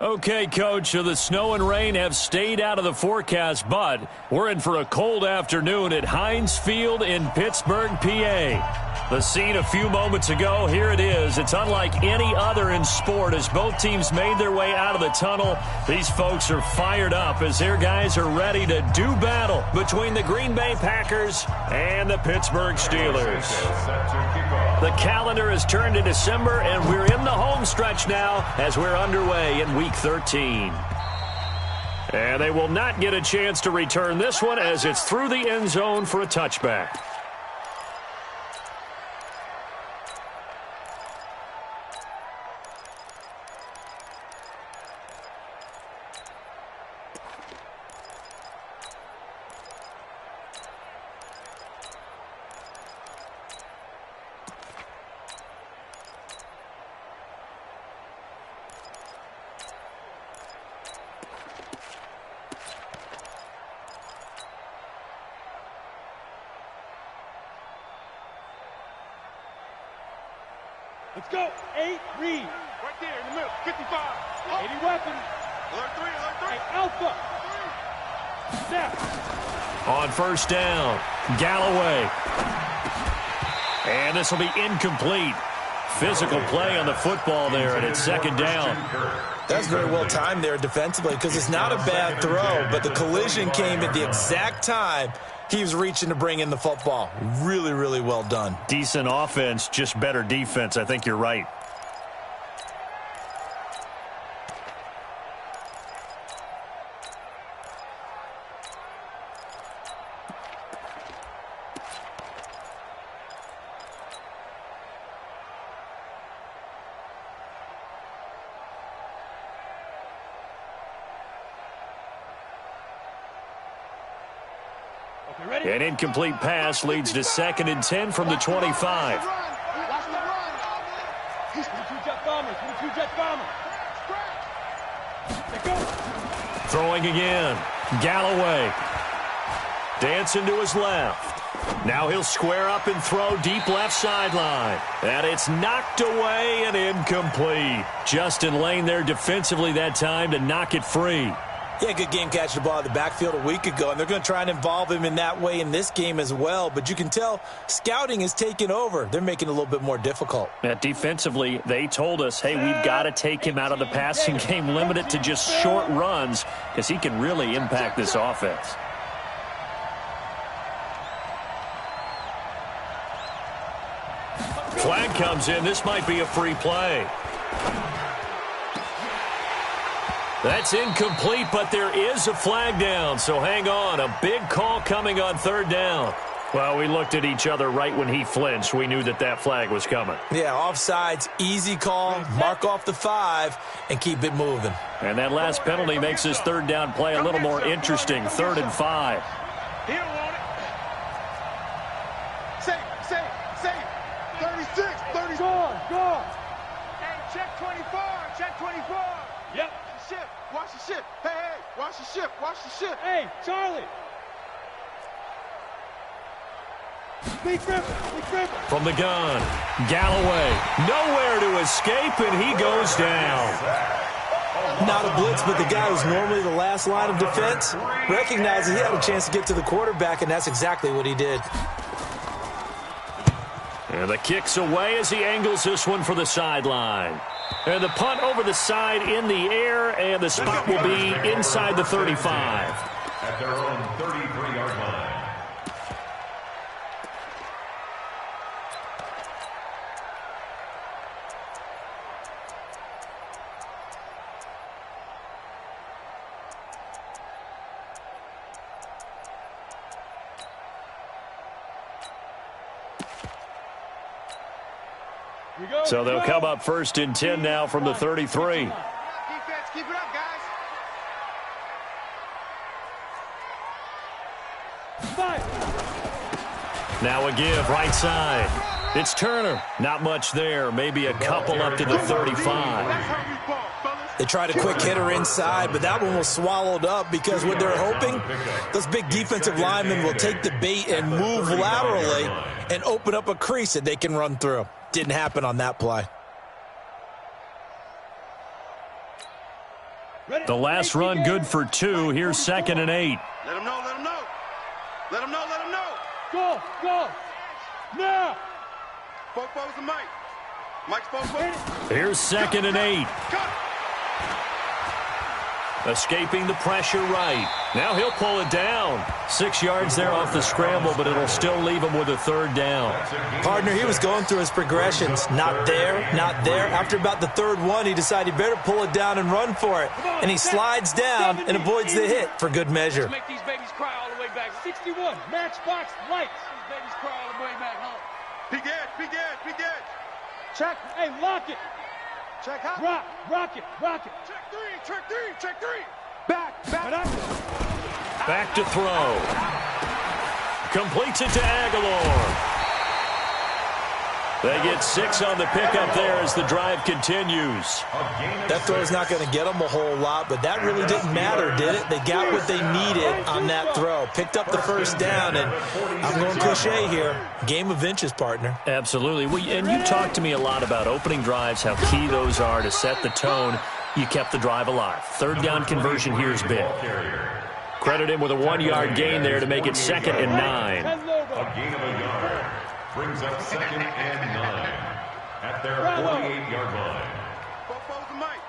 Okay, Coach, so the snow and rain have stayed out of the forecast, but we're in for a cold afternoon at Heinz Field in Pittsburgh, PA. The scene a few moments ago, here it is. It's unlike any other in sport as both teams made their way out of the tunnel. These folks are fired up as their guys are ready to do battle between the Green Bay Packers and the Pittsburgh Steelers. The calendar has turned to December, and we're in the home stretch now as we're underway in Week 13. And they will not get a chance to return this one as it's through the end zone for a touchback. Let's go. 8, read. Right there in the middle. 55. 80 weapon. Alert 3, alert 3. Hey, alpha. Snap. On first down, Galloway. And this will be incomplete. Physical play on the football there, and it's second down. That's very well timed there defensively because it's not a bad throw, but the collision came at the exact time he was reaching to bring in the football. Really, really well done. Decent offense, just better defense. I think you're right. An incomplete pass leads to 2nd and 10 from the 25. Throwing again. Galloway. Dancing to his left. Now he'll square up and throw deep left sideline. And it's knocked away and incomplete. Justin Lane there defensively that time to knock it free. Yeah, good game catching the ball in the backfield a week ago, and they're going to try and involve him in that way in this game as well. But you can tell scouting is taking over. They're making it a little bit more difficult. Yeah, defensively, they told us, hey, we've got to take him out of the passing game, limit it to just short runs because he can really impact this offense. Flag comes in. This might be a free play. That's incomplete, but there is a flag down, so hang on. A big call coming on third down. Well, we looked at each other right when he flinched. We knew that that flag was coming. Yeah, offsides, easy call, mark off the 5, and keep it moving. And that last penalty makes this third down play a little more interesting. 3rd and 5. He don't want it. Safe. 36, 30. Gone. Hey, check 24, check 24. Yep. Watch the ship. Hey, watch the ship. Hey, Charlie. Big Griffin. From the gun, Galloway. Nowhere to escape, and he goes down. Not a blitz, but the guy who's normally the last line of defense recognized that he had a chance to get to the quarterback, and that's exactly what he did. And the kick's away as he angles this one for the sideline. And the punt over the side in the air, and the spot will be inside the 35. At their own 33-yard line. So they'll come up 1st and 10 now from the 33. Defense, keep it up, guys. Now a give, right side. It's Turner. Not much there. Maybe a couple up to the 35. They tried a quick hitter inside, but that one was swallowed up because what they're hoping, those big defensive linemen will take the bait and move laterally and open up a crease that they can run through. Didn't happen on that play. The last run good for 2. Here's 2nd and 8. Let him know, let him know. Let him know, let him know. Go, go. Now. Fofo's the Mike. Mike's Fofo. Here's 2nd and 8. Cut. Escaping the pressure right. Now he'll pull it down. 6 yards there off the scramble, but it'll still leave him with a 3rd down. Partner, he was going through his progressions. Not there, not there. After about the 3rd one, he decided he better pull it down and run for it. And he slides down and avoids the hit for good measure. Make these babies cry all the way back. 61, matchbox lights. These babies cry all the way back home. Big edge, big edge, big edge. Check. Hey, lock it. Check out. Rock it. Check 3, check 3, check 3. Back. Back to throw. Completes it to Aguilar. They get 6 on the pickup there as the drive continues. That throw's not going to get them a whole lot, but that really didn't matter, did it? They got what they needed on that throw. Picked up the 1st down, and I'm going cliche here. Game of inches, partner. Absolutely. Well, and you talked to me a lot about opening drives, how key those are to set the tone. You kept the drive alive. 3rd down conversion here is big. Credit him with a 1-yard gain there to make it 2nd and 9. A gain of a yard brings up 2nd and 9 at their 48-yard line. Fofo's the Mike.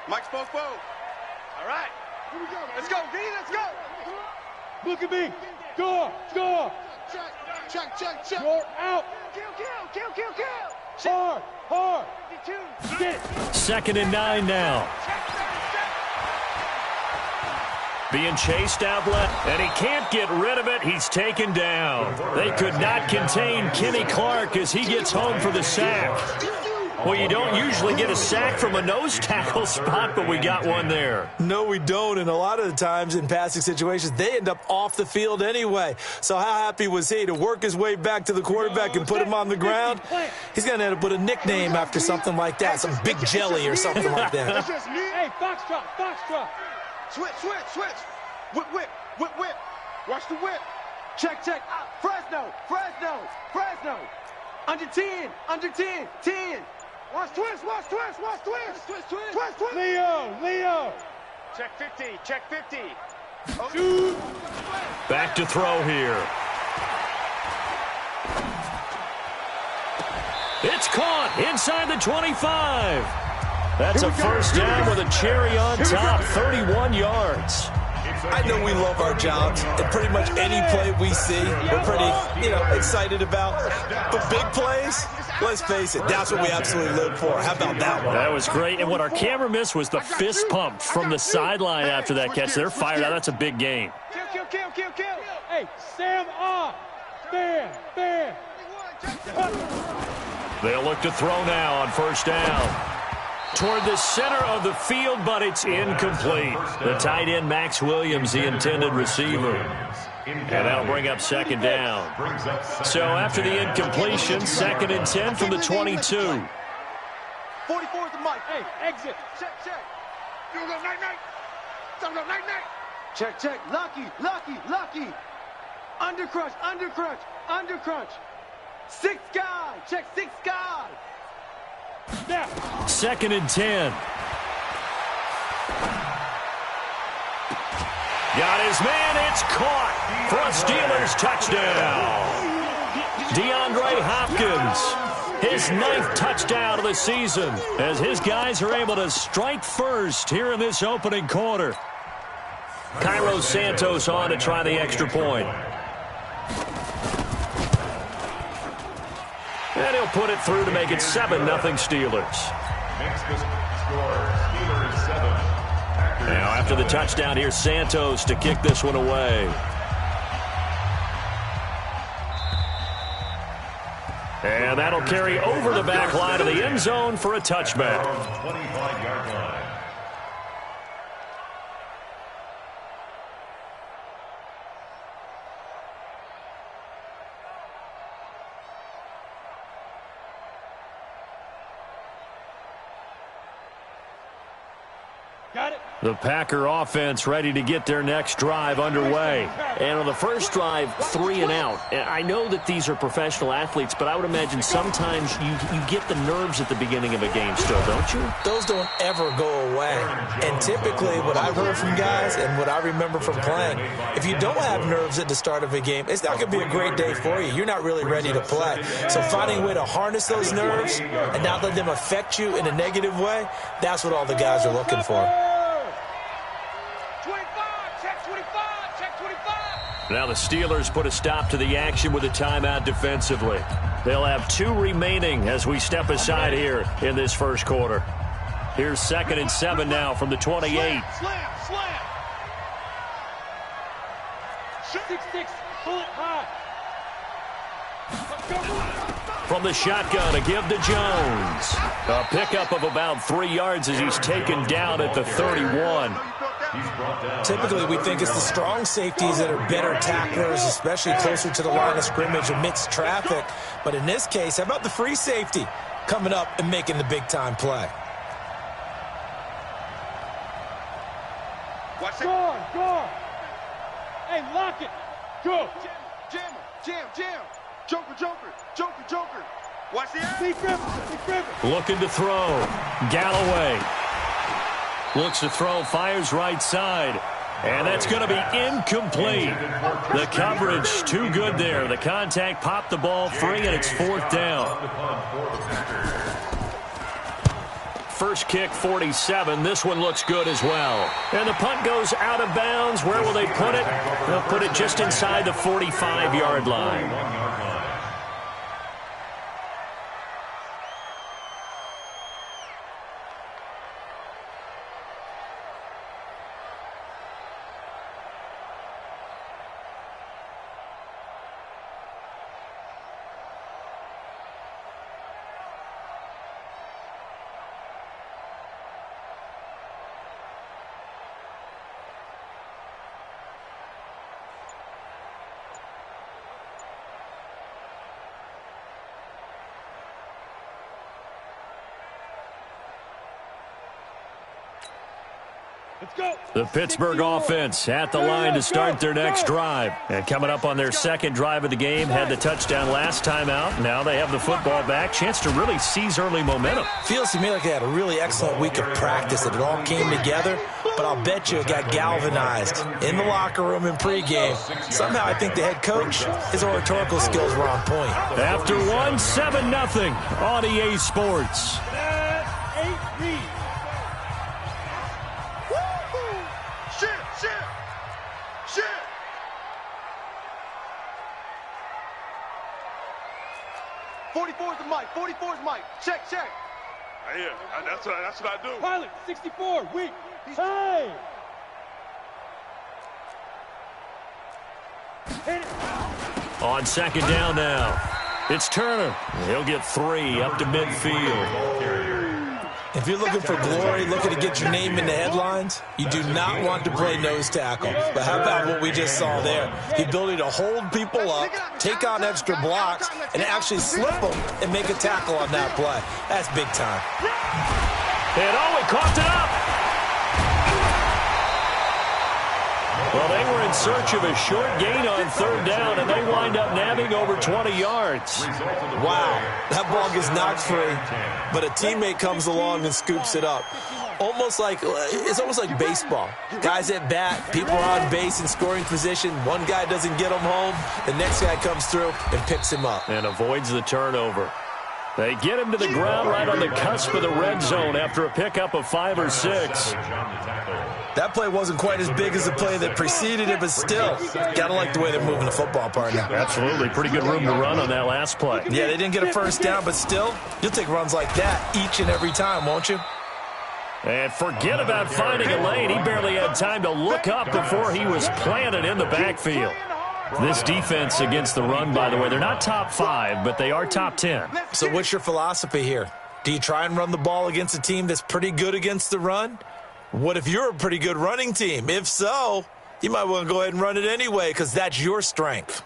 Mike's Fofo. All right. Here we go. Let's go, D. Let's go. Look at me. Go. Check. You're out. Kill. Hard. Get it. 2nd and 9 now. Being chased out left, and he can't get rid of it. He's taken down. They could not contain Kenny Clark as he gets home for the sack. Well, you don't usually get a sack from a nose tackle spot, but we got one there. No, we don't, and a lot of the times in passing situations, they end up off the field anyway. So how happy was he to work his way back to the quarterback and put him on the ground? He's going to end up with a nickname after something like that, some Big Jelly or something like that. Hey, foxtrot. Switch. Whip. Watch the whip. Check. Fresno. Under 10. 10. Watch twist. Leo. Check 50. Shoot. Back to throw here. It's caught inside the 25. That's a 1st down with a cherry on top, 31 yards. I know we love our jobs, and pretty much any play we see, we're pretty, excited about. But big plays, let's face it, that's what we absolutely live for. How about that one? That was great, and what our camera missed was the fist pump from the sideline after that catch. They're fired out. That's a big game. Kill. Hey, Sam off. Fan. They'll look to throw now on 1st down. Toward the center of the field, but it's incomplete. The tight end, Max Williams, the intended receiver. And that'll bring up 2nd down. So after the incompletion, 2nd and 10 from the 22. 44 is the Mike. Hey, exit. Check. You go night. Check. Lucky. Undercrunch. 6 guy. Check 6 guy. Now. 2nd and 10. Got his man. It's caught for a Steelers touchdown. DeAndre Hopkins, his 9th touchdown of the season, as his guys are able to strike first here in this opening quarter. Cairo Santos on to try the extra point. And he'll put it through to make it 7-0 Steelers. Makes the score Steelers 7. Now after the touchdown, here's Santos to kick this one away. And that'll carry over the back line of the end zone for a touchback. 25-yard line. Got it. The Packer offense ready to get their next drive underway. And on the first drive, 3 and out. I know that these are professional athletes, but I would imagine sometimes you get the nerves at the beginning of a game still, don't you? Those don't ever go away. And typically what I've heard from guys and what I remember from playing, if you don't have nerves at the start of a game, it's not going to be a great day for you. You're not really ready to play. So finding a way to harness those nerves and not let them affect you in a negative way, that's what all the guys are looking for. Now the Steelers put a stop to the action with a timeout defensively. They'll have 2 remaining as we step aside here in this first quarter. Here's 2nd and 7 now from the 28. Slam. 6-6, pull it high. From the shotgun, a give to Jones. A pickup of about 3 yards as he's taken down at the 31. Typically, we think it's the strong safeties that are better tacklers, especially closer to the line of scrimmage amidst traffic. But in this case, how about the free safety coming up and making the big-time play? Guard. Hey, lock it. Go. Jam. Joker. Watch the air. Big river. Looking to throw. Galloway. Looks to throw, fires right side. And that's going to be incomplete. The coverage too good there. The contact popped the ball free, and it's 4th down. First kick, 47. This one looks good as well. And the punt goes out of bounds. Where will they put it? They'll put it just inside the 45-yard line. Let's go. The Pittsburgh offense at the line to start their next drive. And coming up on their 2nd drive of the game, had the touchdown last time out. Now they have the football back. Chance to really seize early momentum. Feels to me like they had a really excellent week of practice, that it all came together. But I'll bet you it got galvanized in the locker room in pregame. Somehow I think the head coach, his oratorical skills were on point. After 1, 7-0 on EA Sports. 8 lead. Shit. 44's the mic. 44's mic. Check. Yeah, that's what I do. Pilot, 64, weak. Hey! Hit it. On 2nd down now. It's Turner. He'll get 3 up to midfield. If you're looking for glory, looking to get your name in the headlines, you do not want to play nose tackle. But how about what we just saw there? The ability to hold people up, take on extra blocks, and actually slip them and make a tackle on that play. That's big time. And he coughed it up. Well, they were in search of a short gain on 3rd down, and they wind up nabbing over 20 yards. Wow, that ball gets knocked free, but a teammate comes along and scoops it up. It's almost like baseball. Guys at bat, people are on base in scoring position. One guy doesn't get him home. The next guy comes through and picks him up. And avoids the turnover. They get him to the ground right on the cusp of the red zone after a pickup of 5 or 6. That play wasn't quite as big as the play that preceded it, but still, gotta like the way they're moving the football, partner. Absolutely. Pretty good room to run on that last play. Yeah, they didn't get a first down, but still, you'll take runs like that each and every time, won't you? And forget about finding a lane. He barely had time to look up before he was planted in the backfield. This defense against the run, by the way, they're not top 5, but they are top 10. So what's your philosophy here? Do you try and run the ball against a team that's pretty good against the run? What if you're a pretty good running team? If so, you might want to go ahead and run it anyway because that's your strength.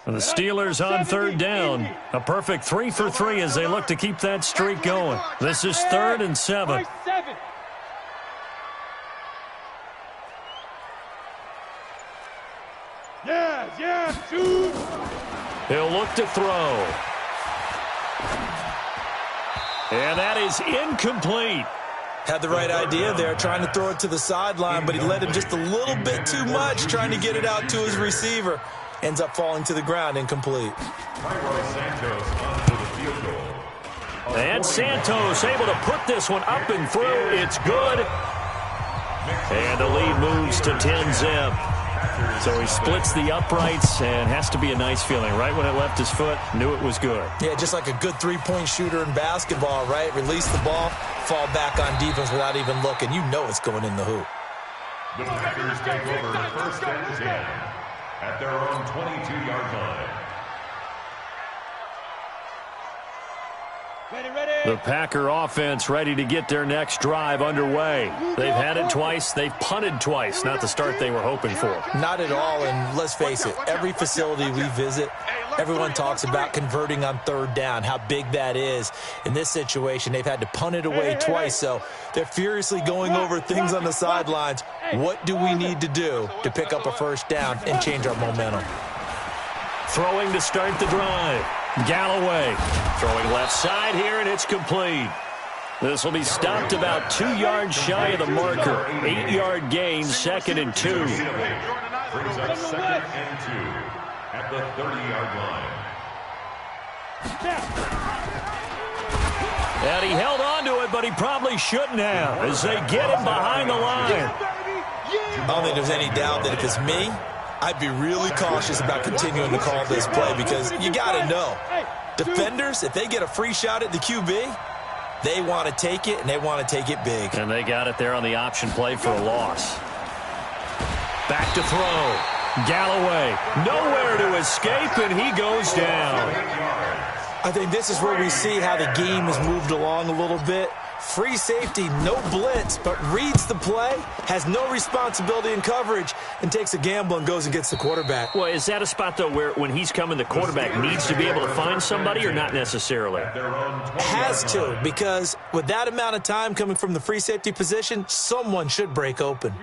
The Steelers on 3rd down. A perfect 3 for 3 as they look to keep that streak going. This is 3rd and 7. He'll look to throw. And that is incomplete. Had the right idea there, trying to throw it to the sideline, but he led him just a little bit too much, trying to get it out to his receiver. Ends up falling to the ground, incomplete. And Santos able to put this one up and through. It's good. And the lead moves to 10-zip. So he splits the uprights, and has to be a nice feeling. Right when it left his foot, knew it was good. Yeah, just like a good three-point shooter in basketball, right? Release the ball, fall back on defense without even looking. You know it's going in the hoop. The Packers take over first and 10 at their own 22-yard line. The Packer offense ready to get their next drive underway. They've had it twice. They've punted twice. Not the start they were hoping for. Not at all, and let's face it, every facility we visit, everyone talks about converting on third down, how big that is. In this situation, they've had to punt it away twice, so they're furiously going over things on the sidelines. What do we need to do to pick up a first down and change our momentum? Throwing to start the drive. Galloway throwing left side here, and it's complete. This will be stopped about 2 yards shy of the marker. 8-yard gain, 2nd and 2. Brings up 2nd and 2 at the 30-yard line. And he held on to it, but he probably shouldn't have, as they get him behind the line. I don't think there's any doubt that if it's me, I'd be really cautious about continuing to call this play, because you got to know, defenders, if they get a free shot at the QB, they want to take it, and they want to take it big. And they got it there on the option play for a loss. Back to throw. Galloway, nowhere to escape, and he goes down. I think this is where we see how the game has moved along a little bit. Free safety, no blitz, but reads the play, has no responsibility in coverage, and takes a gamble and goes and gets the quarterback. Well, is that a spot, though, where when he's coming, the quarterback needs to be able to find somebody, or not necessarily? Has to, because with that amount of time coming from the free safety position, someone should break open.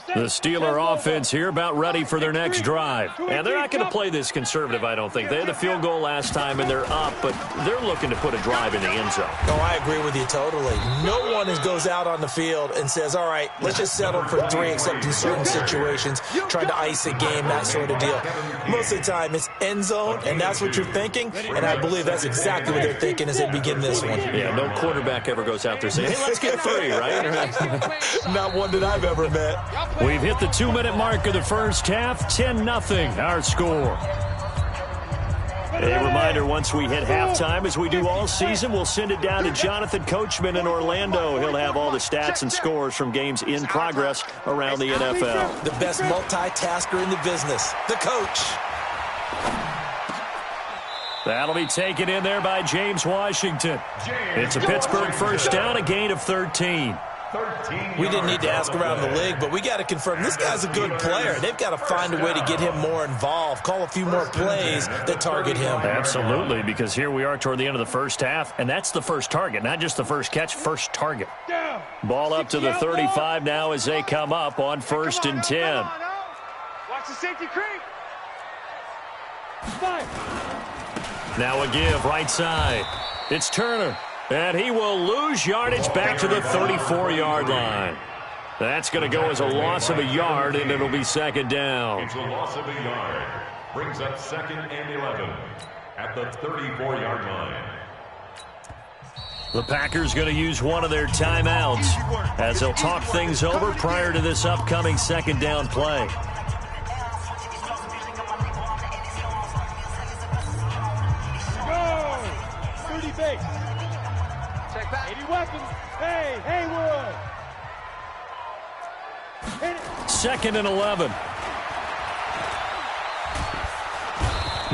The Steeler offense here about ready for their next drive. And they're not going to play this conservative, I don't think. They had the field goal last time, and they're up, but they're looking to put a drive in the end zone. No, I agree with you totally. No one goes out on the field and says, all right, let's just settle for 3, except in certain situations, trying to ice a game, that sort of deal. Most of the time, it's end zone, and that's what you're thinking, and I believe that's exactly what they're thinking as they begin this one. Yeah, no quarterback ever goes out there saying, hey, let's get 3, right? Not one that I've ever met. We've hit the 2-minute mark of the first half, 10-0 our score. A reminder, once we hit halftime, as we do all season, we'll send it down to Jonathan Coachman in Orlando. He'll have all the stats and scores from games in progress around the NFL. The best multitasker in the business, the coach. That'll be taken in there by James Washington. It's a Pittsburgh first down, a gain of 13. We didn't need to ask around the league, but we got to confirm this guy's a good player. They've got to find a way to get him more involved, call a few more plays that target him. Absolutely, because here we are toward the end of the first half, and that's the first target, not just the first catch, first target. Ball up to the 35 now as they come up on 1st and 10. Watch the safety creep. Now a give right side. It's Turner. And he will lose yardage back to the 34-yard line. That's going to go as a loss of a yard, and it'll be 2nd down. It's a loss of a yard. Brings up 2nd and 11 at the 34-yard line. The Packers going to use one of their timeouts as they'll talk things over prior to this upcoming 2nd down play. Go! 30 base. Check back. 80 weapons. Hey, Haywood. 2nd and 11.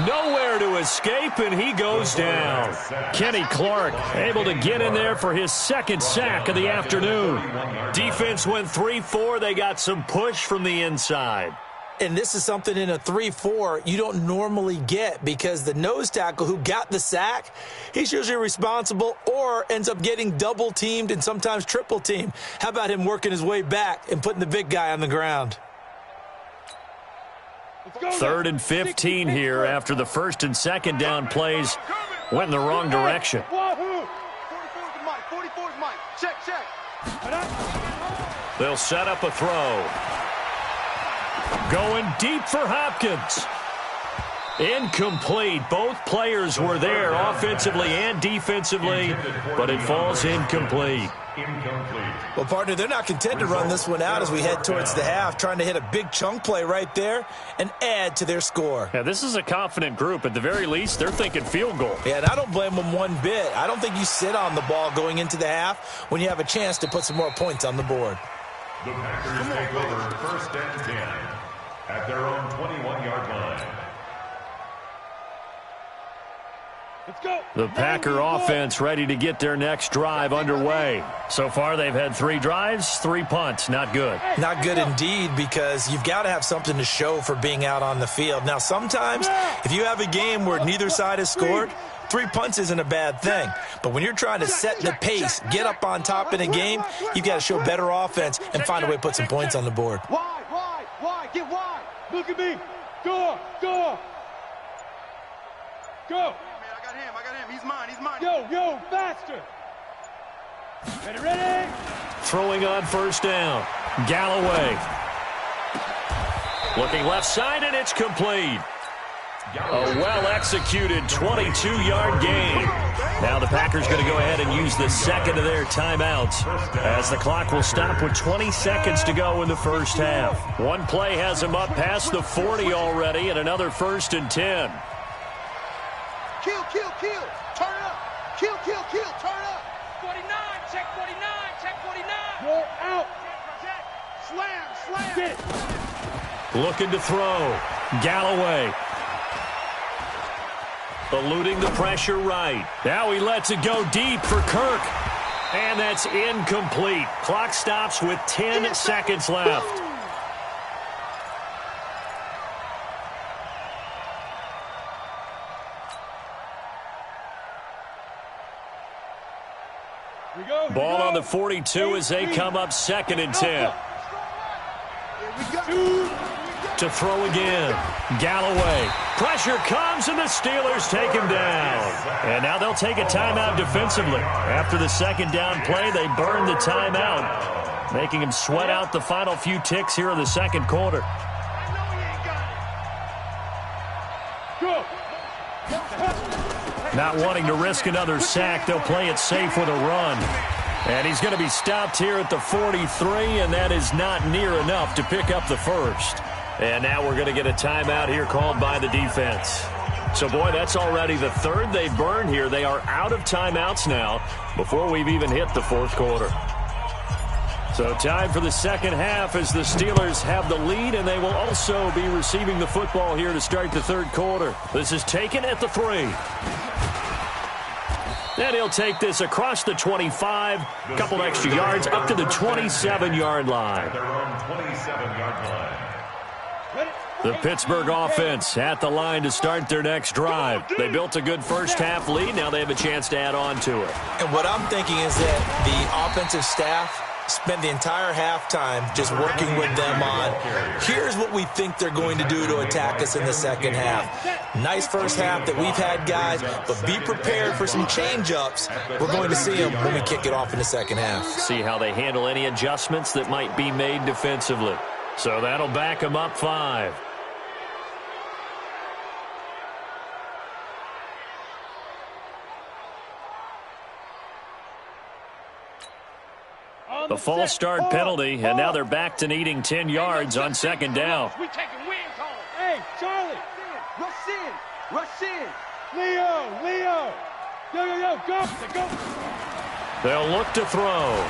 Nowhere to escape, and he goes down. Kenny Clark able to get in there for his 2nd sack of the afternoon. Defense went 3-4. They got some push from the inside. And this is something in a 3-4 you don't normally get, because the nose tackle who got the sack, he's usually responsible or ends up getting double-teamed and sometimes triple-teamed. How about him working his way back and putting the big guy on the ground? 3rd and 15 here after the 1st and 2nd down plays went in the wrong direction. 44's Mike. 44's Mike. Check. They'll set up a throw. Going deep for Hopkins. Incomplete. Both players were there offensively and defensively, but it falls incomplete. Well, partner, they're not content to run this one out as we head towards the half, trying to hit a big chunk play right there and add to their score. Yeah, this is a confident group. At the very least, they're thinking field goal. Yeah, and I don't blame them one bit. I don't think you sit on the ball going into the half when you have a chance to put some more points on the board. The Packers take over 1st and 10 at their own 21-yard line. Let's go. The Packer offense ready to get their next drive underway. So far, they've had 3 drives, 3 punts. Not good. Not good indeed, because you've got to have something to show for being out on the field. Now, sometimes if you have a game where neither side has scored, 3 punts isn't a bad thing. But when you're trying to set the pace, get up on top in a game, you've got to show better offense and find a way to put some points on the board. Wide. Get wide. Look at me. Go. I got him. He's mine. Yo, faster. Ready. Throwing on 1st down. Galloway. Looking left side, and it's complete. A well-executed 22-yard gain. Now the Packers going to go ahead and use the 2nd of their timeouts as the clock will stop with 20 seconds to go in the 1st half. One play has them up past the 40 already, and another 1st and 10. Kill. Turn up. Kill. Turn up. 49, check 49. Go out. Slam. Get it. Looking to throw. Galloway. Eluding the pressure right. Now he lets it go deep for Kirk. And that's incomplete. Clock stops with 10 seconds left. Ball on the 42 as they come up 2nd and 10. To throw again. Galloway. Pressure comes, and the Steelers take him down. And now they'll take a timeout defensively. After the 2nd down play, they burn the timeout, making him sweat out the final few ticks here in the 2nd quarter. Not wanting to risk another sack, they'll play it safe with a run. And he's going to be stopped here at the 43, and that is not near enough to pick up the 1st. And now we're going to get a timeout here called by the defense. So, boy, that's already the 3rd they've burned here. They are out of timeouts now before we've even hit the 4th quarter. So time for the 2nd half as the Steelers have the lead, and they will also be receiving the football here to start the 3rd quarter. This is taken at the 3. And he'll take this across the 25, a couple extra yards up to the 27-yard line. The Pittsburgh offense at the line to start their next drive. They built a good 1st half lead. Now they have a chance to add on to it. And what I'm thinking is that the offensive staff spent the entire halftime just working with them on, here's what we think they're going to do to attack us in the 2nd half. Nice 1st half that we've had, guys, but be prepared for some change-ups. We're going to see them when we kick it off in the 2nd half. See how they handle any adjustments that might be made defensively. So that'll back them up 5. A false start penalty, and now they're back to needing 10 yards on 2nd down. We taking wings home. Hey, Charlie. Rush in. Leo. Yo, go. They'll look to throw.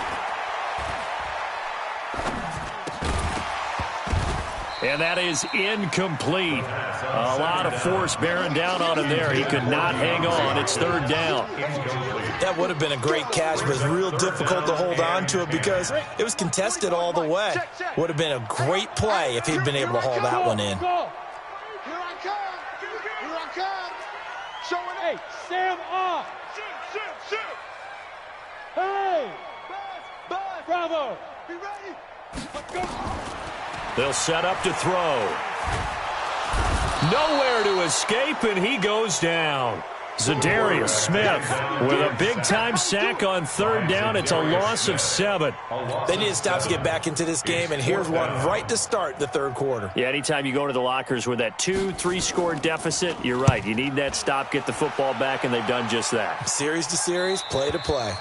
And that is incomplete. A lot of force bearing down on him there. He could not hang on. It's 3rd down. That would have been a great catch, but it's real difficult to hold on to it because it was contested all the way. Would have been a great play if he'd been able to haul that one in. Here I come. Showing Hey, Sam off. Shoot. Hey. Buzz. Bravo. Be ready. Let's go. They'll set up to throw. Nowhere to escape, and he goes down. Zadarius Smith with a big-time sack on third down. It's a loss of 7. They need stops to get back into this game, and here's one right to start the third quarter. Yeah, anytime you go to the lockers with that 2-3 deficit, you're right. You need that stop, get the football back, and they've done just that. Series to series, play to play.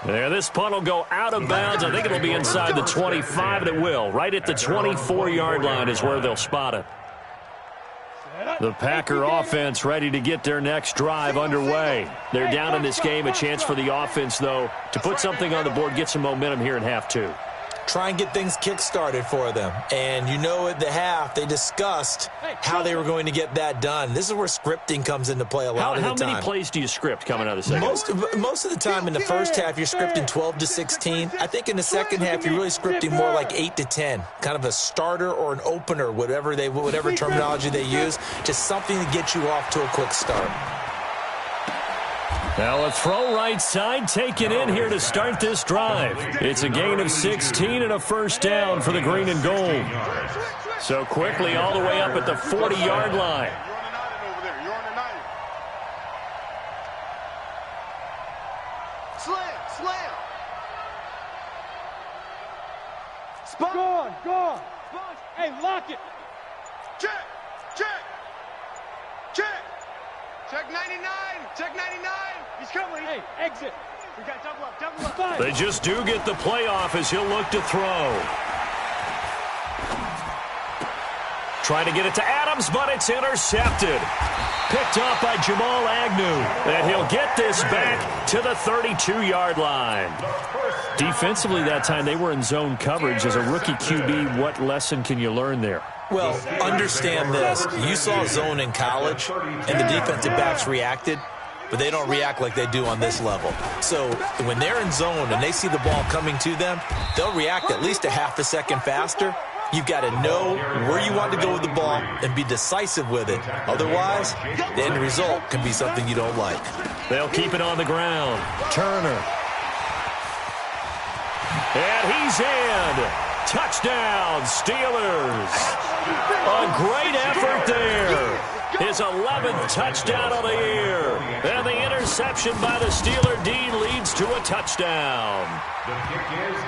There, this punt will go out of bounds. I think it'll be inside the 25, and it will. Right at the 24-yard line is where they'll spot it. The Packer offense ready to get their next drive underway. They're down in this game. A chance for the offense, though, to put something on the board, get some momentum here in half 2. Try and get things kick-started for them. And you know at the half, they discussed how they were going to get that done. This is where scripting comes into play a lot of the time. How many plays do you script coming out of the second? Most of the time in the first half, you're scripting 12 to 16. I think in the second half, you're really scripting more like 8 to 10. Kind of a starter or an opener, whatever terminology they use. Just something to get you off to a quick start. Now a throw right side taken in here to start this drive. It's a gain of 16 and a first down for the green and gold. So quickly all the way up at the 40-yard line. Slam. Go on. Hey, lock it. Check. Check 99. Check 99. He's coming. Hey, exit. We got double up. They just do get the playoff as he'll look to throw. Trying to get it to Adams, but it's intercepted. Picked off by Jamal Agnew. And he'll get this back to the 32-yard line. Defensively that time, they were in zone coverage. As a rookie QB, what lesson can you learn there? Well, understand this. You saw zone in college, and the defensive backs reacted, but they don't react like they do on this level. So when they're in zone and they see the ball coming to them, they'll react at least a half a second faster. You've got to know where you want to go with the ball and be decisive with it. Otherwise, the end result can be something you don't like. They'll keep it on the ground. Turner. And he's in. Touchdown, Steelers. A great effort there. His 11th touchdown of the year. And the interception by the Steeler D leads to a touchdown.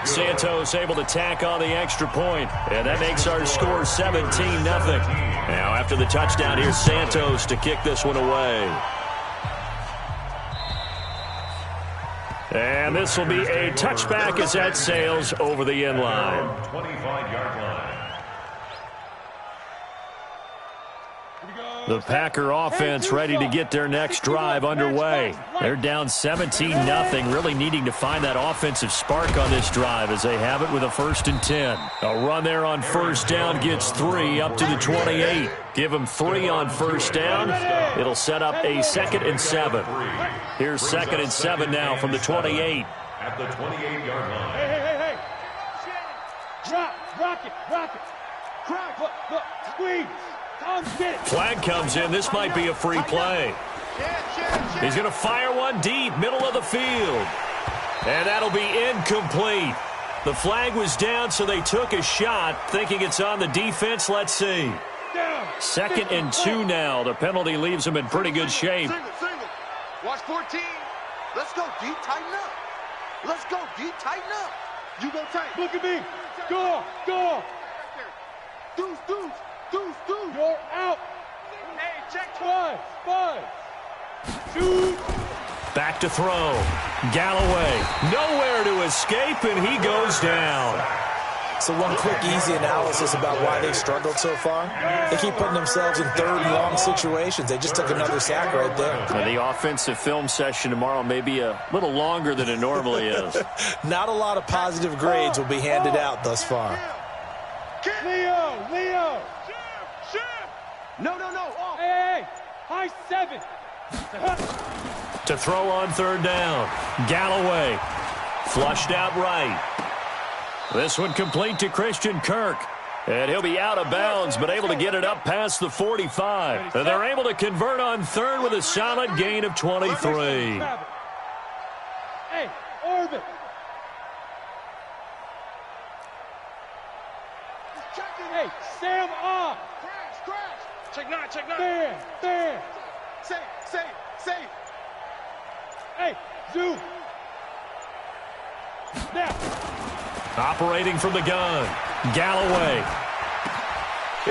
Santos able to tack on the extra point, and that makes our score 17-0. Now after the touchdown, here's Santos to kick this one away. And this will be a touchback as that sails over the end line. 25-yard line. The Packer offense ready to get their next drive underway. They're down 17-0, really needing to find that offensive spark on this drive as they have it with a 1st and 10. A run there on first down gets 3 up to the 28. Give them 3 on first down. It'll set up a 2nd and 7. Here's 2nd and 7 now from the 28. At the 28-yard line. Hey. Rock it. Crack, look, squeeze. Flag comes in. This might be a free play. He's going to fire one deep, middle of the field. And that'll be incomplete. The flag was down, so they took a shot, thinking it's on the defense. Let's see. 2nd and 2 now. The penalty leaves them in pretty good shape. Single. Watch 14. Let's go deep, tighten up. You go tight. Look at me. Go. Deuce. You're out. Hey, check. Five. Shoot. Back to throw. Galloway. Nowhere to escape, and he goes down. So one quick, easy analysis about why they've struggled so far. They keep putting themselves in 3rd and long situations. They just took another sack right there. The offensive film session tomorrow may be a little longer than it normally is. Not a lot of positive grades will be handed out thus far. Leo. No. Hey. High 7. To throw on 3rd down. Galloway. Flushed out right. This one complete to Christian Kirk. And he'll be out of bounds, but able to get it up past the 45. And they're able to convert on 3rd with a solid gain of 23. Hey, orbit. Hey, Sam off. Crash. Check nine, check nine. Stand. Safe. Hey, Zoo. Now. Operating from the gun. Galloway.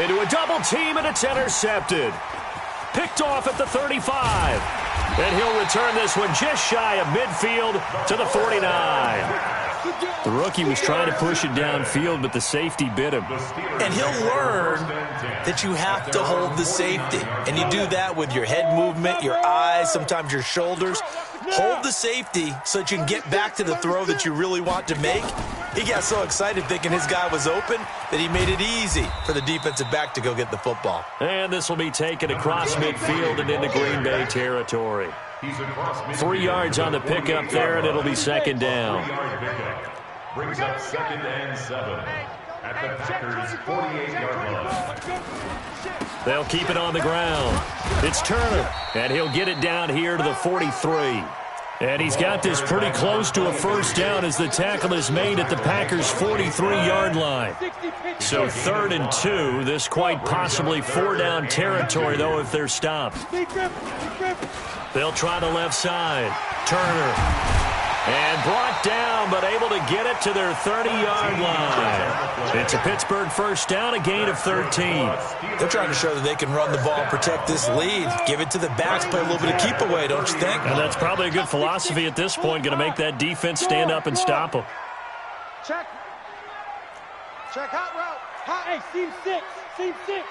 Into a double team, and it's intercepted. Picked off at the 35. And he'll return this one just shy of midfield to the 49. The rookie was trying to push it downfield, but the safety bit him. And he'll learn that you have to hold the safety. And you do that with your head movement, your eyes, sometimes your shoulders. Hold the safety so that you can get back to the throw that you really want to make. He got so excited thinking his guy was open that he made it easy for the defensive back to go get the football. And this will be taken across midfield and into Green Bay territory. 3 yards on the pickup there, and it'll be second down. Brings up 2nd and 7 at the Packers' 48-yard line. They'll keep it on the ground. It's Turner, and he'll get it down here to the 43. And he's got this pretty close to a first down as the tackle is made at the Packers' 43-yard line. So 3rd and 2, this quite possibly 4-down territory, though, if they're stopped. They'll try the left side. Turner. And brought down, but able to get it to their 30-yard line. It's a Pittsburgh first down, a gain of 13. They're trying to show that they can run the ball and protect this lead. Give it to the backs, play a little bit of keep away, don't you think? And that's probably a good philosophy at this point, going to make that defense stand up and stop them. Check hot route. Hot, hey, seam 6.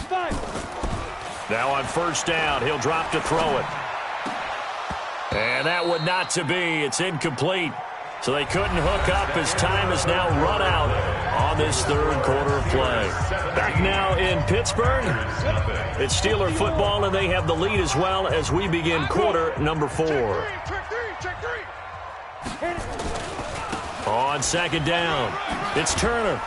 5. Now on first down, he'll drop to throw it. And that would not to be. It's incomplete. So they couldn't hook up as time is now run out on this third quarter of play. Back now in Pittsburgh. It's Steeler football, and they have the lead as well as we begin quarter number 4. On second down, it's Turner.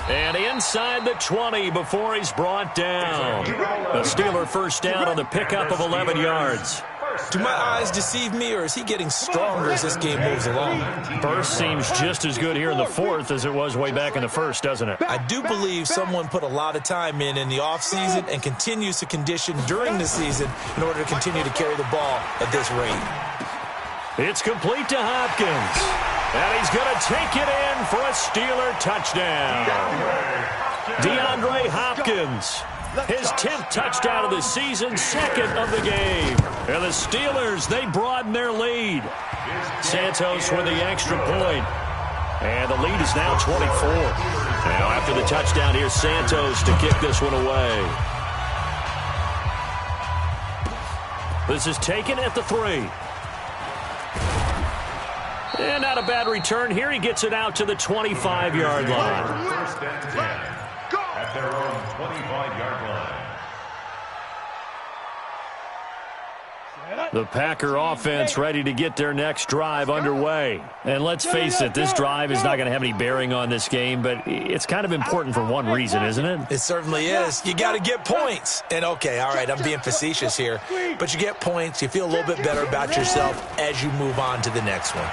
And inside the 20 before he's brought down. A Steeler first down on the pickup of 11 yards. Do my eyes deceive me, or is he getting stronger as this game moves along? Burst seems just as good here in the 4th as it was way back in the 1st, doesn't it? I do believe someone put a lot of time in the offseason and continues to condition during the season in order to continue to carry the ball at this rate. It's complete to Hopkins. And he's going to take it in for a Steeler touchdown. DeAndre Hopkins, his 10th touchdown of the season, 2nd of the game. And the Steelers, they broaden their lead. Santos with the extra point. And the lead is now 24. Now after the touchdown, here's Santos to kick this one away. This is taken at the 3. And not a bad return here. He gets it out to the 25-yard line. First and 10 at their own 25-yard line. The Packer offense ready to get their next drive underway. And let's face it, this drive is not going to have any bearing on this game, but it's kind of important for one reason, isn't it? It certainly is. You got to get points. And, okay, all right, I'm being facetious here. But you get points. You feel a little bit better about yourself as you move on to the next one.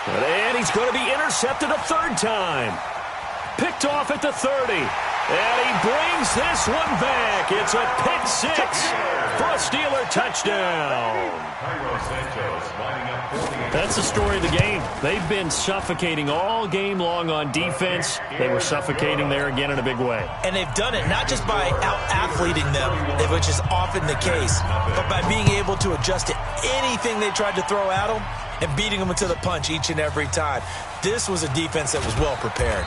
And he's going to be intercepted a 3rd time. Picked off at the 30. And he brings this one back. It's a pick 6 for a Steeler touchdown. That's the story of the game. They've been suffocating all game long on defense. They were suffocating there again in a big way. And they've done it not just by out-athleting them, which is often the case, but by being able to adjust to anything they tried to throw at them and beating them to the punch each and every time. This was a defense that was well prepared.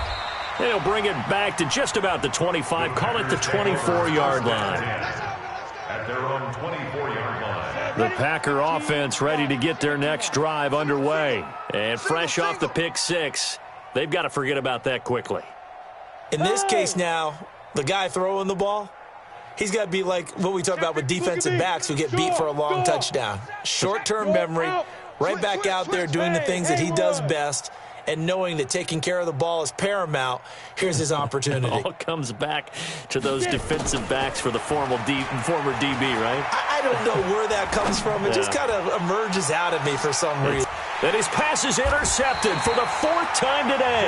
They'll bring it back to just about the 25. Call it the 24-yard line. At their own 24-yard line. The Packer offense ready to get their next drive underway. And fresh off the pick 6, they've got to forget about that quickly. In this case now, the guy throwing the ball, he's got to be like what we talk about with defensive backs who get beat for a long touchdown. Short-term memory, right back out there doing the things that he does best, and knowing that taking care of the ball is paramount. Here's his opportunity. It all comes back to those defensive backs for the former DB, right? I don't know where that comes from. It just kind of emerges out of me for some reason. And his pass is intercepted for the 4th time today.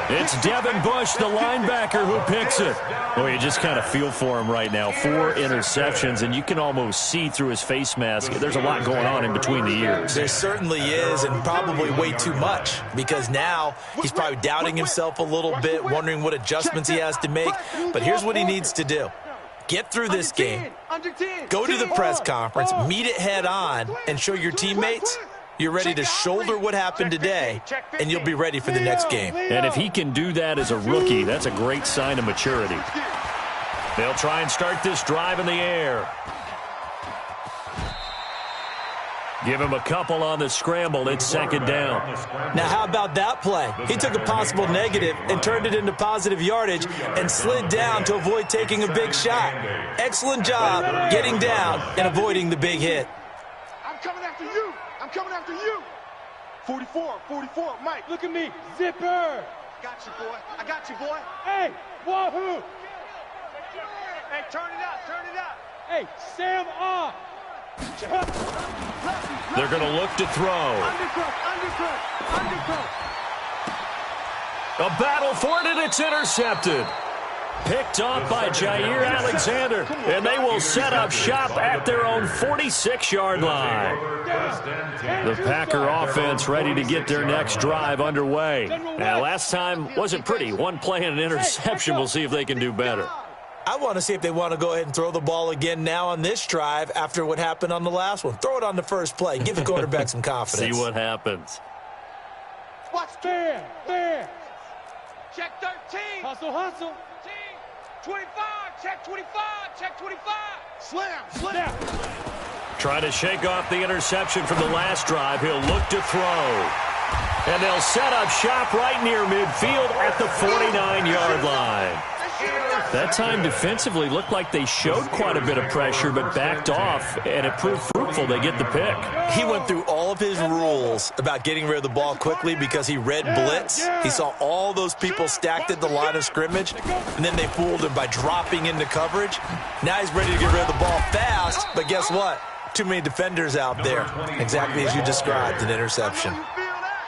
It's Devin Bush, the linebacker, who picks it. Well, you just kind of feel for him right now. 4 interceptions, and you can almost see through his face mask. There's a lot going on in between the ears. There certainly is, and probably way too much, because now he's probably doubting himself a little bit, wondering what adjustments he has to make. But here's what he needs to do. Get through this game, go to the press conference, meet it head on, and show your teammates you're ready to shoulder what happened today, and you'll be ready for the next game. And if he can do that as a rookie, that's a great sign of maturity. They'll try and start this drive in the air. Give him a couple on the scramble. It's 2nd down. Now, how about that play? He took a possible negative and turned it into positive yardage and slid down to avoid taking a big shot. Excellent job getting down and avoiding the big hit. I'm coming after you. I'm coming after you. 44, Mike. Look at me, zipper. Got you, boy. I got you, boy. Hey, wahoo. Hey, turn it out. Hey, Sam off. They're going to look to throw. Undercut. A battle for it, and it's intercepted. Picked off by Jair Alexander, and they will set up shop at their own 46-yard line. The Packer offense ready to get their next drive underway. Now, last time wasn't pretty. 1 play and an interception. We'll see if they can do better. I want to see if they want to go ahead and throw the ball again now on this drive after what happened on the last one. Throw it on the first play. Give the quarterback some confidence. See what happens. Watch Fair. Check 13. Hustle. 25. Check 25. Slam. Try to shake off the interception from the last drive. He'll look to throw. And they'll set up shop right near midfield at the 49-yard line. That time defensively looked like they showed quite a bit of pressure but backed off, and it proved fruitful. They get the pick. He went through all of his rules about getting rid of the ball quickly because he read blitz. He saw all those people stacked at the line of scrimmage, and then they fooled him by dropping into coverage. Now he's ready to get rid of the ball fast, but guess what? Too many defenders out there. Exactly as you described, an interception.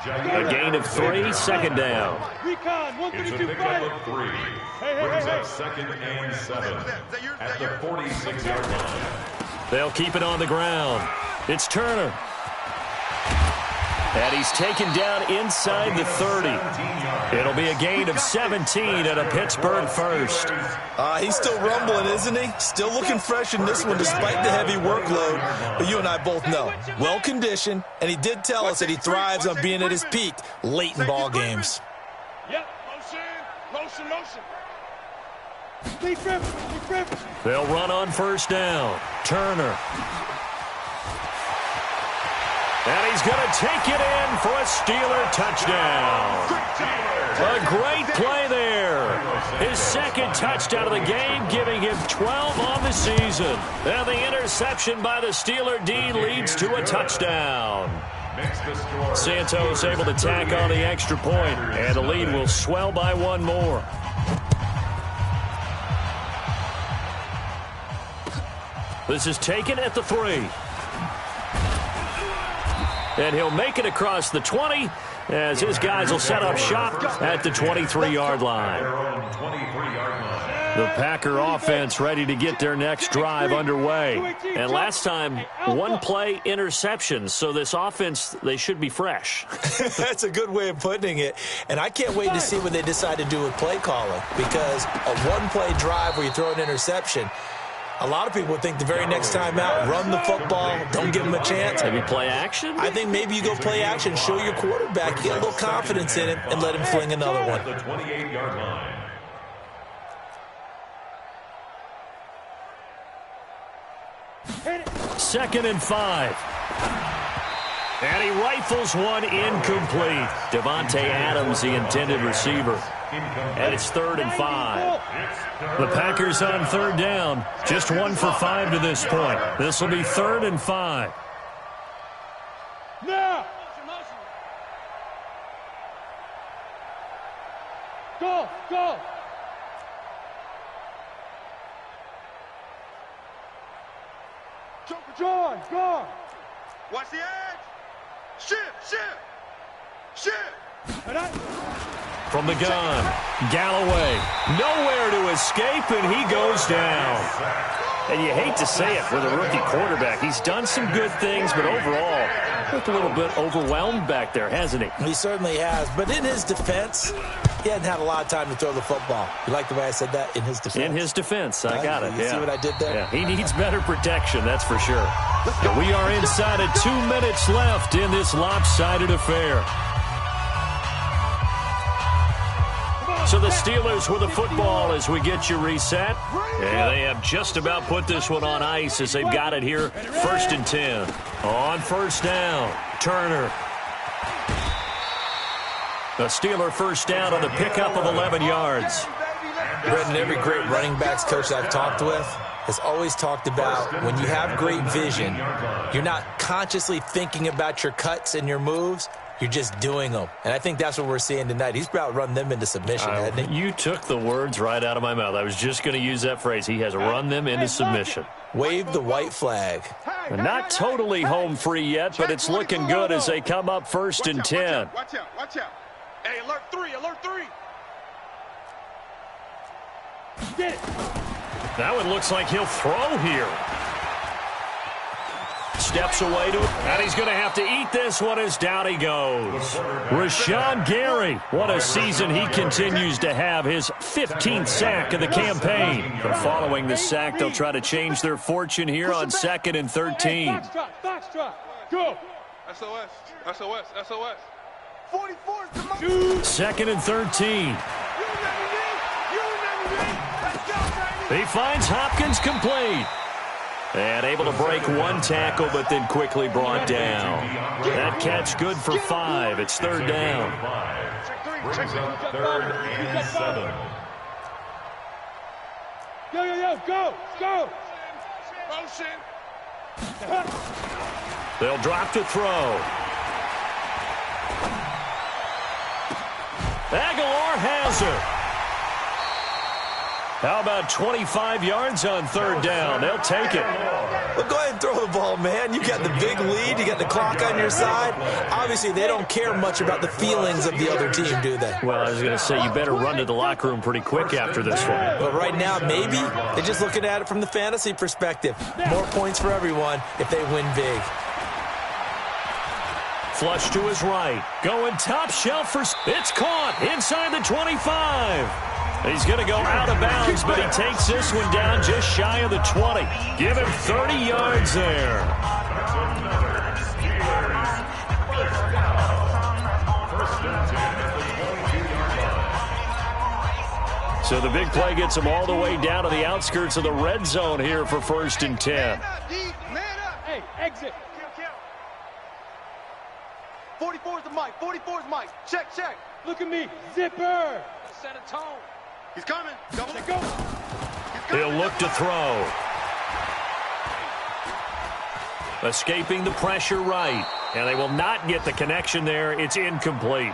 A gain of 3, 2nd down. Recon, It's a pickup of 3. Brings up 2nd and 7 at the 46-yard line. They'll keep it on the ground. It's Turner. And he's taken down inside the 30. It'll be a gain of 17 and a Pittsburgh first. He's still rumbling, isn't he? Still looking fresh in this one despite the heavy workload. But you and I both know, well-conditioned, and he did tell us that he thrives on being at his peak late in ball games. Yep. Motion. Big rip. They'll run on 1st down. Turner. And he's going to take it in for a Steeler touchdown. A great play there. His 2nd touchdown of the game, giving him 12 on the season. And the interception by the Steeler D leads to a touchdown. Santos able to tack on the extra point, and the lead will swell by 1 more. This is taken at the 3. And he'll make it across the 20 as his guys will set up shop at the 23-yard line. The Packer offense ready to get their next drive underway. And last time, 1 play interception. So this offense, they should be fresh. That's a good way of putting it. And I can't wait to see what they decide to do with play calling, because a 1-play drive where you throw an interception, a lot of people would think the very next time out, run the football, don't give him a chance. Maybe play action? I think maybe you go play action, show your quarterback, get a little confidence in him, and let him fling another one. The 28-yard line. Second and 5. And he rifles one incomplete. Devontae Adams, the intended receiver. And it's 3rd and 5. The Packers on 3rd down. Just 1 for 5 to this point. This will be 3rd and 5. Now. Go. John, go. Watch the edge. From the gun, Galloway, nowhere to escape, and he goes down. And you hate to say it for the rookie quarterback. He's done some good things, but overall, looked a little bit overwhelmed back there, hasn't he? He certainly has. But in his defense, he hadn't had a lot of time to throw the football. You like the way I said that? In his defense. In his defense. I got it. You see what I did there? Yeah, he needs better protection, that's for sure. And we are inside of 2 minutes left in this lopsided affair. So the Steelers with the football as we get you reset. And they have just about put this one on ice as they've got it here. 1st and 10. On first down, Turner. The Steeler first down on the pickup of 11 yards. Brendan, every great running backs coach I've talked with has always talked about when you have great vision, you're not consciously thinking about your cuts and your moves. You're just doing them. And I think that's what we're seeing tonight. He's about run them into submission, hasn't he? You took the words right out of my mouth. I was just going to use that phrase. He has run them into submission. Wave the white flag. Not totally home free yet, but it's looking good as they come up 1st and 10. Watch out, watch out. Hey, alert 3, alert 3. Get it. That one looks like he'll throw here. Steps away to it, and he's going to have to eat this one as down he goes. Rashawn Gary, what a season he continues to have, his 15th sack of the campaign. But following the sack, they'll try to change their fortune here on 2nd and 13. Foxtrot, go. SOS, SOS, SOS. 44 is the mark. 2nd and 13. He finds Hopkins complete. And able to break one tackle, but then quickly brought down. That catch good for 5. It's 3rd down. Brings up 3rd and 7. Go. Motion. They'll drop to throw. Aguilar has her. How about 25 yards on 3rd down? They'll take it. Well, go ahead and throw the ball, man. You got the big lead. You got the clock on your side. Obviously, they don't care much about the feelings of the other team, do they? Well, I was going to say, you better run to the locker room pretty quick after this one. But right now, maybe they're just looking at it from the fantasy perspective. More points for everyone if they win big. Flush to his right. Going top shelf for... It's caught inside the 25. He's going to go out of bounds, but he takes this one down just shy of the 20. Give him 30 yards there. So the big play gets him all the way down to the outskirts of the red zone here for 1st and 10. Hey, exit. 44 is the mic. 44 is Mike. Check. Look at me. Zipper. Set a tone. He's coming. Go. He'll look to throw. Escaping the pressure right. And they will not get the connection there. It's incomplete.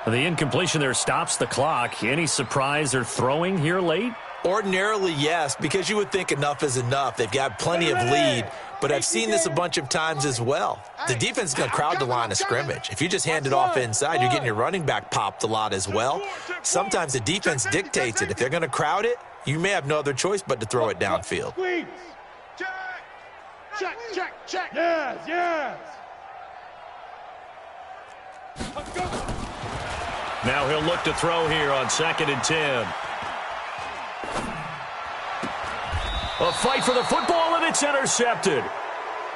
The incompletion there stops the clock. Any surprise they're throwing here late? Ordinarily, yes, because you would think enough is enough. They've got plenty of lead, but I've seen this a bunch of times as well. The defense is going to crowd the line of scrimmage. If you just hand it off inside, you're getting your running back popped a lot as well. Sometimes the defense dictates it. If they're going to crowd it, you may have no other choice but to throw it downfield. Check. Yes. Now he'll look to throw here on 2nd and 10. A fight for the football, and it's intercepted.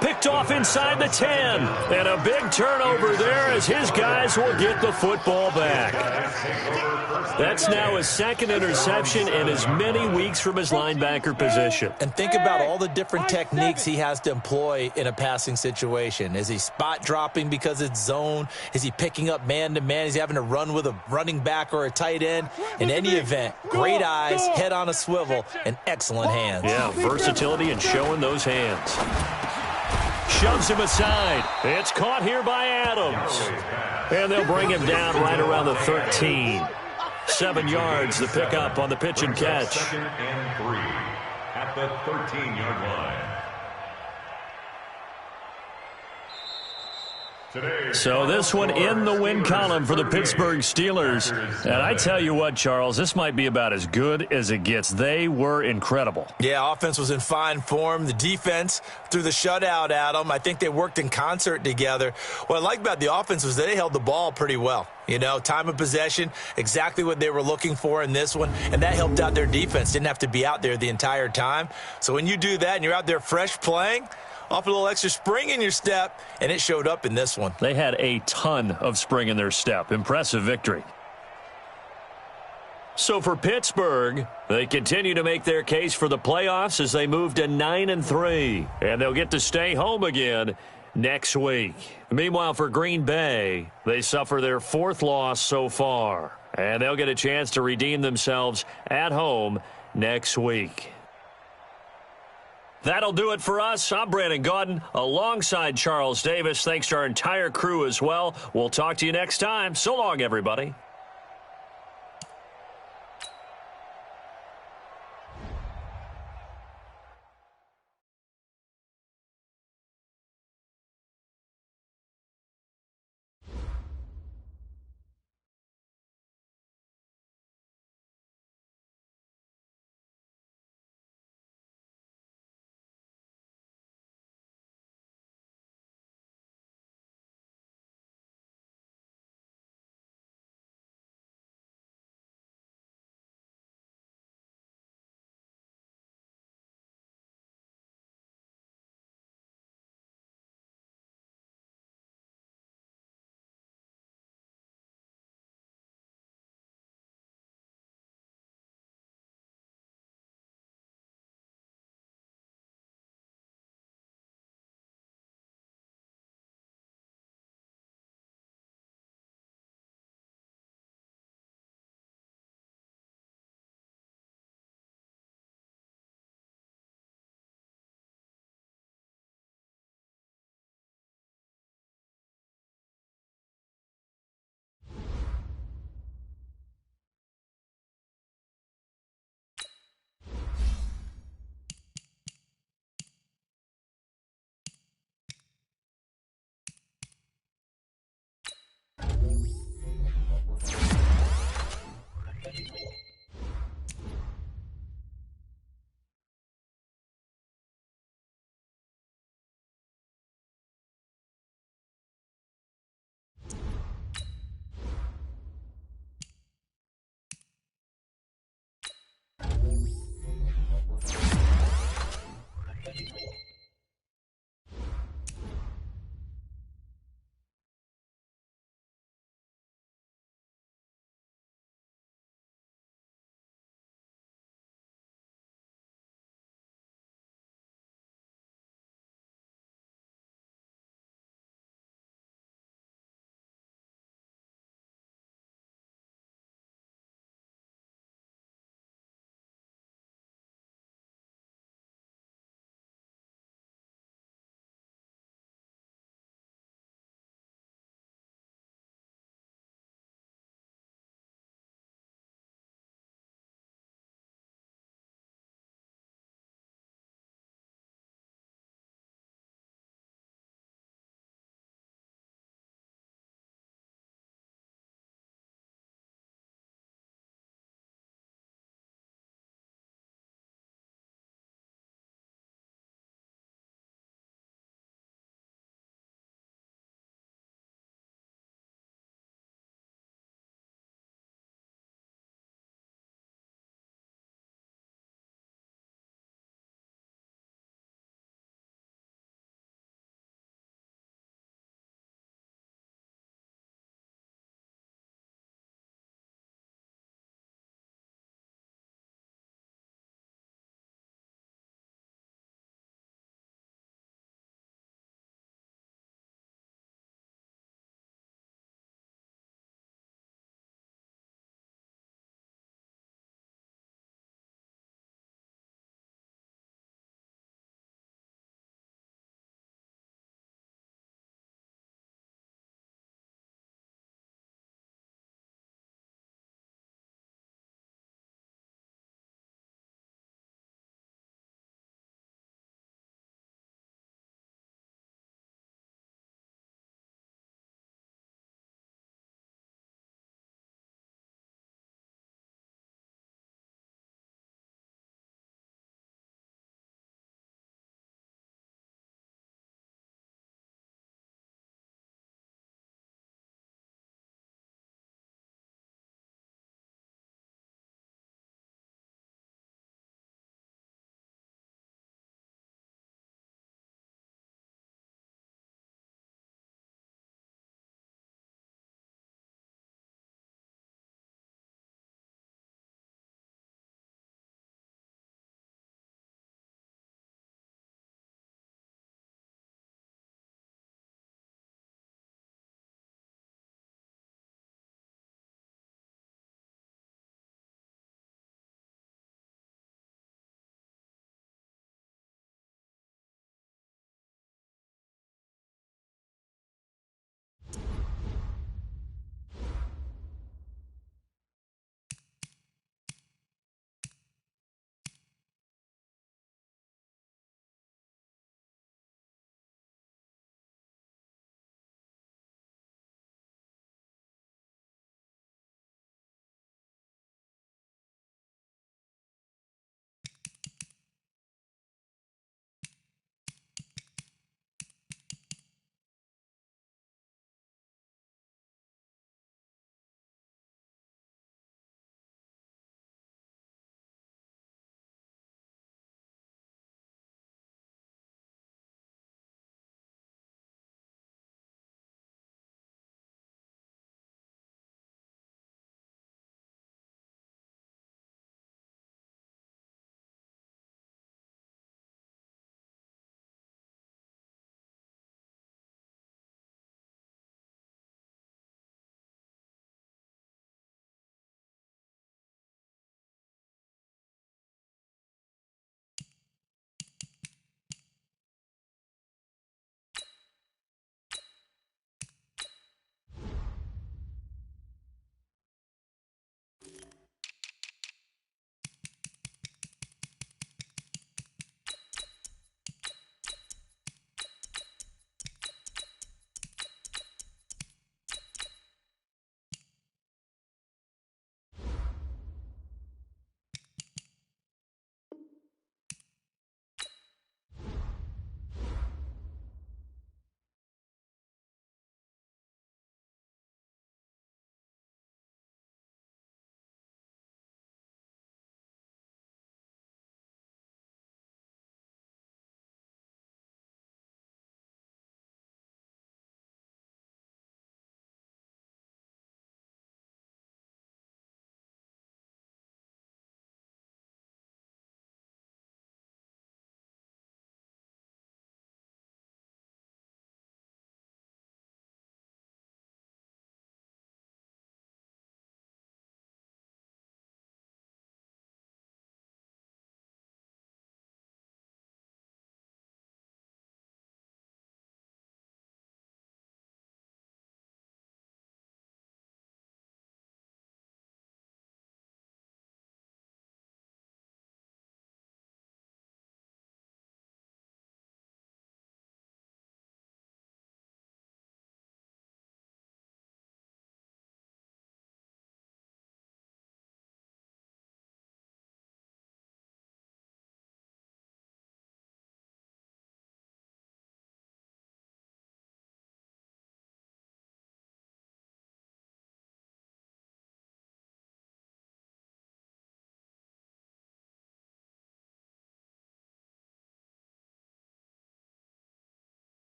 Picked off inside the 10. And a big turnover there as his guys will get the football back. That's now his 2nd interception in as many weeks from his linebacker position. And think about all the different techniques he has to employ in a passing situation. Is he spot dropping because it's zone? Is he picking up man-to-man? Is he having to run with a running back or a tight end? In any event, great eyes, head on a swivel, and excellent hands. Yeah, versatility and showing those hands. Shoves him aside. It's caught here by Adams. And they'll bring him down right around the 13. 7 yards to pick up on the pitch and catch. 2nd and 3 at the 13-yard line. So this one in the win column for the Pittsburgh Steelers. And I tell you what, Charles, this might be about as good as it gets. They were incredible. Yeah, offense was in fine form. The defense threw the shutout at them. I think they worked in concert together. What I like about the offense was they held the ball pretty well. You know, time of possession, exactly what they were looking for in this one, and that helped out their defense. Didn't have to be out there the entire time. So when you do that and you're out there fresh playing, off a little extra spring in your step, and it showed up in this one. They had a ton of spring in their step. Impressive victory. So for Pittsburgh, they continue to make their case for the playoffs as they move to 9-3, and they'll get to stay home again next week. Meanwhile, for Green Bay, they suffer their 4th loss so far, and they'll get a chance to redeem themselves at home next week. That'll do it for us. I'm Brandon Gaudin alongside Charles Davis. Thanks to our entire crew as well. We'll talk to you next time. So long, everybody.